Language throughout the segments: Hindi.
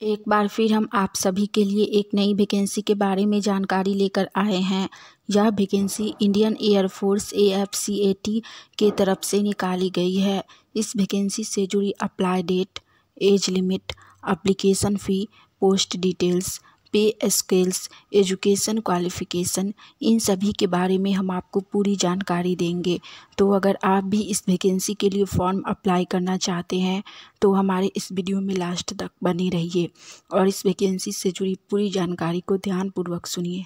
एक बार फिर हम आप सभी के लिए एक नई वैकेंसी के बारे में जानकारी लेकर आए हैं। यह वैकेंसी इंडियन एयरफोर्स AFCAT के तरफ से निकाली गई है। इस वैकेंसी से जुड़ी apply date, age limit, application fee, post details, pay scales, education qualification, इन सभी के बारे में हम आपको पूरी जानकारी देंगे। तो अगर आप भी इस वैकेंसी के लिए फ़ॉर्म अप्लाई करना चाहते हैं तो हमारे इस वीडियो में लास्ट तक बने रहिए और इस वैकेंसी से जुड़ी पूरी जानकारी को ध्यानपूर्वक सुनिए,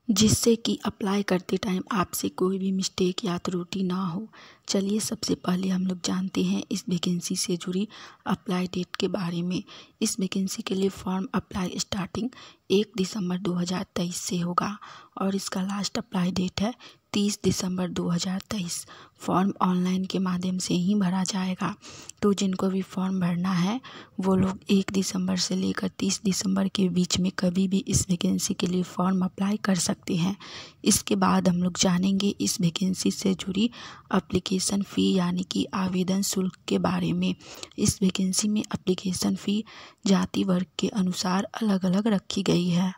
जिससे कि अप्लाई करते टाइम आपसे कोई भी मिस्टेक या त्रुटि ना हो। चलिए सबसे पहले हम लोग जानते हैं इस वैकेंसी से जुड़ी अप्लाई डेट के बारे में। इस वैकेंसी के लिए फॉर्म अप्लाई स्टार्टिंग 1 दिसंबर 2023 से होगा और इसका लास्ट अप्लाई डेट है 30 दिसंबर 2023। फॉर्म ऑनलाइन के माध्यम से ही भरा जाएगा। तो जिनको भी फॉर्म भरना है वो लोग 1 दिसंबर से लेकर 30 दिसंबर के बीच में कभी भी इस वैकेंसी के लिए फॉर्म अप्लाई कर सकते हैं। इसके बाद हम लोग जानेंगे इस वैकेंसी से जुड़ी एप्लीकेशन फ़ी यानी कि आवेदन शुल्क के बारे में। इस वैकेंसी में एप्लीकेशन फ़ी जाति वर्ग के अनुसार अलग अलग रखी गई है।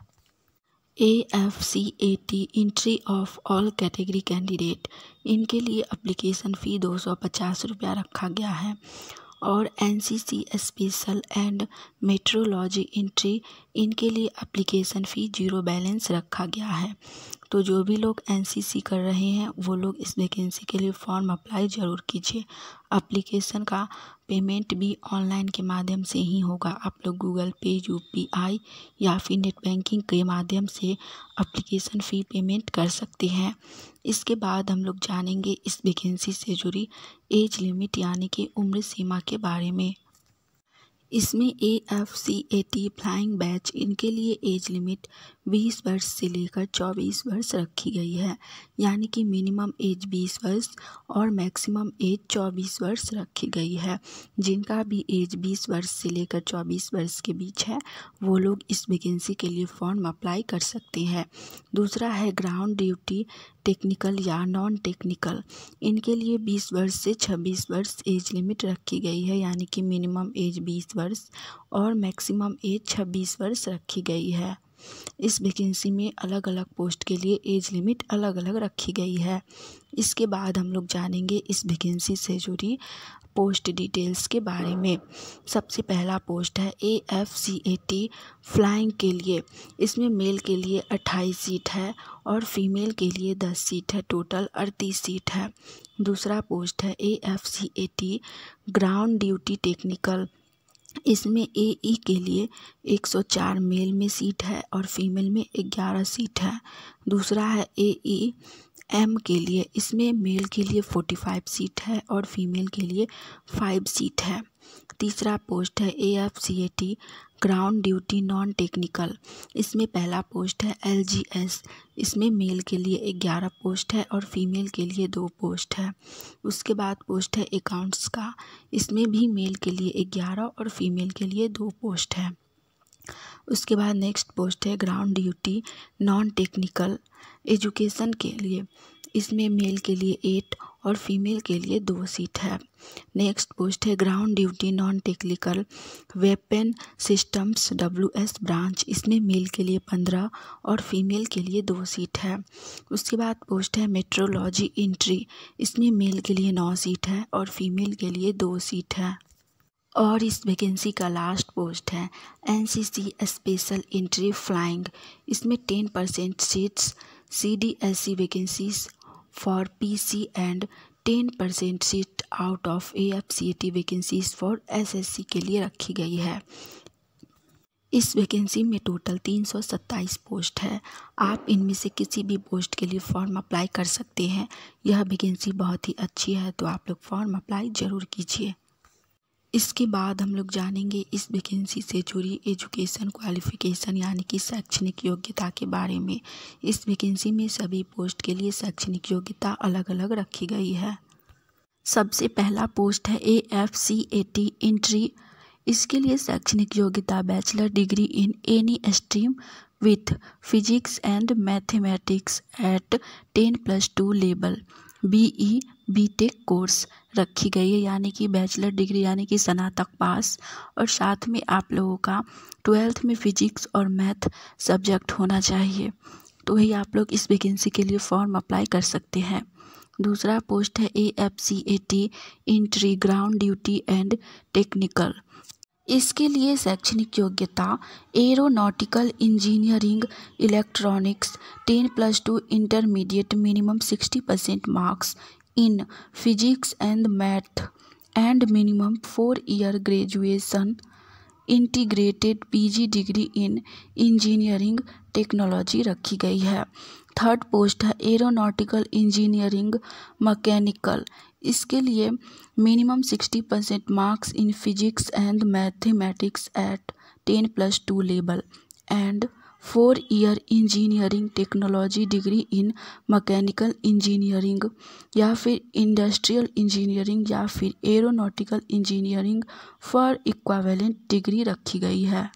AFCAT entry of all category candidate, इनके लिए एप्लीकेशन फ़ी 250 रुपया रखा गया है और NCC special and metrology entry, इनके लिए एप्लीकेशन फ़ी 0 बैलेंस रखा गया है। तो जो भी लोग NCC कर रहे हैं वो लोग इस वैकेंसी के लिए फॉर्म अप्लाई ज़रूर कीजिए। एप्लीकेशन का पेमेंट भी ऑनलाइन के माध्यम से ही होगा। आप लोग गूगल पे, UPI या फिर नेट बैंकिंग के माध्यम से एप्लीकेशन फ़ी पेमेंट कर सकते हैं। इसके बाद हम लोग जानेंगे इस वैकेंसी से जुड़ी एज लिमिट यानी कि उम्र सीमा के बारे में। इसमें AFCAT फ्लाइंग बैच, इनके लिए एज लिमिट 20 वर्ष से लेकर 24 वर्ष रखी गई है, यानी कि मिनिमम एज 20 वर्ष और मैक्सिमम एज 24 वर्ष रखी गई है। जिनका भी एज 20 वर्ष से लेकर 24 वर्ष के बीच है वो लोग इस वैकेंसी के लिए फॉर्म अप्लाई कर सकते हैं। दूसरा है ग्राउंड ड्यूटी टेक्निकल या नॉन टेक्निकल, इनके लिए 20 वर्ष से 26 वर्ष एज लिमिट रखी गई है, यानी कि मिनिमम एज 20 वर्ष और मैक्सिमम एज 26 वर्ष रखी गई है। इस वैकेंसी में अलग अलग पोस्ट के लिए एज लिमिट अलग अलग रखी गई है। इसके बाद हम लोग जानेंगे इस वैकेंसी से जुड़ी पोस्ट डिटेल्स के बारे में। सबसे पहला पोस्ट है AFCAT फ्लाइंग के लिए। इसमें मेल के लिए 28 सीट है और फीमेल के लिए 10 सीट है, टोटल 38 सीट है। दूसरा पोस्ट है AFCAT ग्राउंड ड्यूटी टेक्निकल। इसमें AE के लिए 104 मेल में सीट है और फीमेल में 11 सीट है। दूसरा है AEM के लिए, इसमें मेल के लिए 45 सीट है और फीमेल के लिए 5 सीट है। तीसरा पोस्ट है AFCAT ground duty non technical. इसमें पहला पोस्ट है LGS, इसमें मेल के लिए 11 पोस्ट है और फीमेल के लिए 2 पोस्ट है। उसके बाद पोस्ट है अकाउंट्स का, इसमें भी मेल के लिए 11 और फीमेल के लिए 2 पोस्ट है। उसके बाद नेक्स्ट पोस्ट है ground duty non technical education के लिए। इसमें मेल के लिए 8 और फीमेल के लिए 2 सीट है। नेक्स्ट पोस्ट है ground duty non technical weapon systems WS branch. इसमें मेल के लिए 15 और फीमेल के लिए 2 सीट है। उसके बाद पोस्ट है मेट्रोलॉजी एंट्री। इसमें मेल के लिए 9 सीट है और फीमेल के लिए 2 सीट है। और इस वैकेंसी का लास्ट पोस्ट है NCC स्पेशल एंट्री फ्लाइंग। इसमें 10% seats CDSC vacancies for PC and 10% seat out of AFCAT vacancies for SSC के लिए रखी गई है। इस वैकेंसी में टोटल 327 पोस्ट है। आप इनमें से किसी भी पोस्ट के लिए फॉर्म अप्लाई कर सकते हैं। यह वैकेंसी बहुत ही अच्छी है, तो आप लोग फॉर्म अप्लाई ज़रूर कीजिए। इसके बाद हम लोग जानेंगे इस वैकेंसी से जुड़ी एजुकेशन क्वालिफ़िकेशन यानी कि शैक्षणिक योग्यता के बारे में। इस वैकेंसी में सभी पोस्ट के लिए शैक्षणिक योग्यता अलग अलग रखी गई है। सबसे पहला पोस्ट है AFCAT एंट्री। इसके लिए शैक्षणिक योग्यता bachelor degree in any stream with physics and mathematics eight 10+2 level, BE BTech course रखी गई है, यानी कि बैचलर डिग्री यानी कि स्नातक पास। और साथ में आप लोगों का 12th में फिजिक्स और मैथ सब्जेक्ट होना चाहिए, तो ही आप लोग इस वैकेंसी के लिए फॉर्म अप्लाई कर सकते हैं। दूसरा पोस्ट है AFCAT entry ground duty and technical. इसके लिए शैक्षणिक योग्यता aeronautical engineering electronics 10+2 intermediate minimum 60% marks in physics and math and minimum 4 year graduation integrated PG degree in engineering technology रखी गई है। थर्ड पोस्ट है एरोनॉटिकल इंजीनियरिंग मैकेनिकल। इसके लिए minimum 60% marks in physics and mathematics eight 10+2 level and 4 year engineering technology degree in mechanical engineering या फिर इंडस्ट्रियल इंजीनियरिंग या फिर aeronautical engineering for equivalent degree रखी गई है।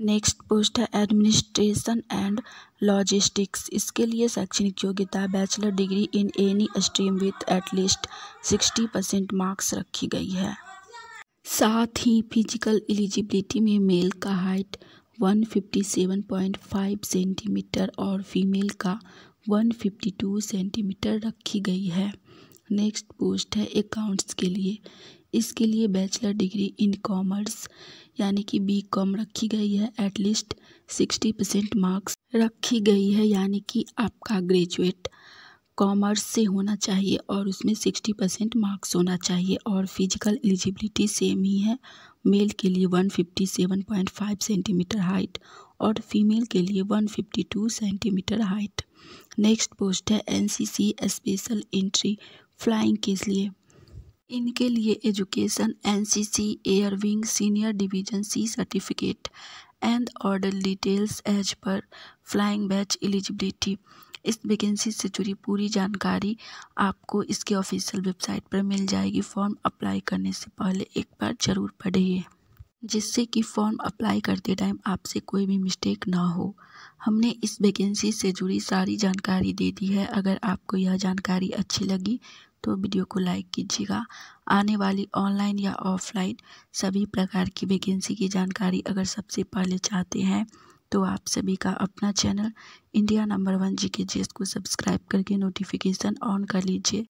नेक्स्ट पोस्ट है एडमिनिस्ट्रेशन एंड लॉजिस्टिक्स। इसके लिए शैक्षणिक योग्यता bachelor degree in any stream with at least 60% marks रखी गई है। साथ ही फिजिकल एलिजिबिलिटी में मेल का हाइट 157.5 सेंटीमीटर और फीमेल का 152 सेंटीमीटर रखी गई है। नेक्स्ट पोस्ट है अकाउंट्स के लिए। इसके लिए बैचलर डिग्री इन कॉमर्स यानी कि BCom रखी गई है, एटलीस्ट 60% मार्क्स रखी गई है, यानी कि आपका ग्रेजुएट कॉमर्स से होना चाहिए और उसमें 60% मार्क्स होना चाहिए। और फिजिकल एलिजिबिलिटी सेम ही है, मेल के लिए 157.5 सेंटीमीटर हाइट और फीमेल के लिए 152 सेंटीमीटर हाइट। नेक्स्ट पोस्ट है NCC स्पेशल एंट्री फ्लाइंग के लिए। इनके लिए education NCC air wing senior division C certificate and order details as per flying batch eligibility. इस वैकेंसी से जुड़ी पूरी जानकारी आपको इसके ऑफिशियल वेबसाइट पर मिल जाएगी। फॉर्म अप्लाई करने से पहले एक बार ज़रूर पढ़िए, जिससे कि फॉर्म अप्लाई करते टाइम आपसे कोई भी मिस्टेक ना हो। हमने इस वैकेंसी से जुड़ी सारी जानकारी दे दी है। अगर आपको यह जानकारी अच्छी लगी तो वीडियो को लाइक कीजिएगा। आने वाली ऑनलाइन या ऑफलाइन सभी प्रकार की वैकेंसी की जानकारी अगर सबसे पहले चाहते हैं तो आप सभी का अपना channel India number 1 GK GS को सब्सक्राइब करके नोटिफिकेशन ऑन कर लीजिए।